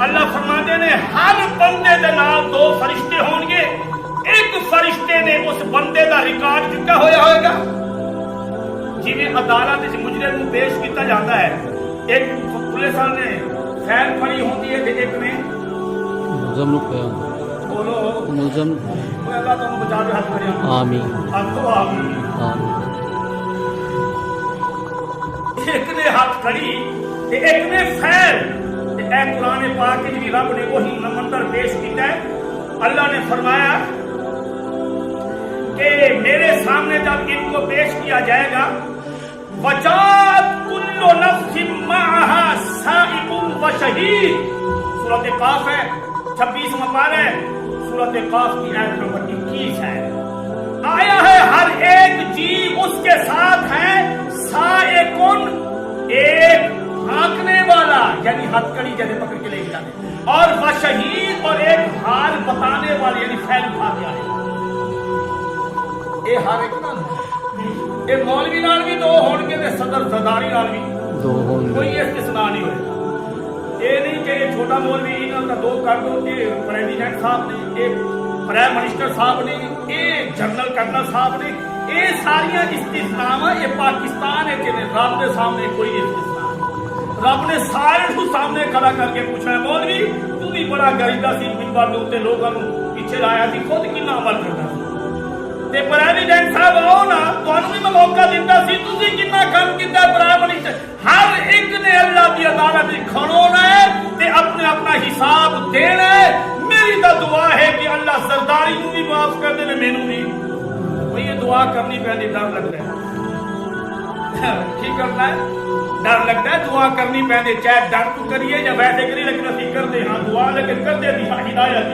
اللہ فرماتے نے ہر بندے دے نال دو فرشتے ہون گے، ایک فرشتے نے اس بندے دا ریکارڈ چکا ہویا ہوئے گا، جی میں عدالت اس مجرم کو پیش کیتا جاتا ہے، ایک پولیس نے فیل پڑی ہوتی ہے کہ ایک نے ملزم لوگ بولو ملزم اللہ تمہیں بچا دے، ہاتھ کھڑے آمین اب تو آمین۔ آمین ایک نے ہاتھ کھڑی تے ایک نے فیل، تے اے قرآن پاک کی جی رب نے وہی منظر پیش کیتا ہے۔ اللہ نے فرمایا کہ میرے سامنے جب ان کو پیش کیا جائے گا، وَجَاءَتْ كُلُّ نَفْسٍ مَعَهَا سَائِقٌ وَشَهِيدٌ، سورۃ قاف ہے، 26واں پارہ ہے، سورۃ قاف کی آیت نمبر 21 ہے۔ آیا ہے ہر ایک جی اس کے ساتھ ہے، سائقٌ ایک ہانکنے والا، یعنی ہتھ کڑی جیسے پکڑ کے لے کے جاتے، اور وشہید اور ایک حال بتانے والے، یعنی فیل اٹھا کے آئے۔ اے ہر ایک نا اے مولوی نال بھی دو ہون کے تے صدر زرداری نال بھی دو ہوں کوئی استثناء نہیں ہوئے۔ یہ نہیں کہ یہ چھوٹا مولوی انہوں کا دو کر دو، یہ پریزیڈنٹ صاحب نے، یہ پرائم منسٹر صاحب نے، یہ جنرل کرنل صاحب نے، یہ ساریاں استثناء یہ پاکستان ہے کہ رب کے سامنے کوئی استثناء نہیں۔ رب نے سارے کو سامنے کھڑا کر کے پوچھا ہے، مولوی تو بھی بڑا گریدہ سی منبر دے اوتے لوگاں نوں پیچھے لایا سی، خود کتنا عمل کرتا سی، تے پریزیڈنٹ صاحب آؤ نا تانوں بھی میں موقع دیتا سی، تسی کتنا کام کیتا ہے پرائم منسٹر۔ ہر ایک نے اللہ کی عدالت میں کھڑونا ہے تے اپنے اپنا حساب دینا ہے۔ میری تو دعا ہے کہ اللہ سرداری نوں بھی معاف کر دے، مینوں بھی کوئی یہ دعا کرنی پہلے ڈر لگتا ہے، ٹھیک کرنا ہے، ڈر لگتا ہے دعا کرنی پہلے، چاہے ڈر تو کریے یا ویسے کریے، لیکن اسی کر دے، ہاں دعا لیکن کر دے ہدایت۔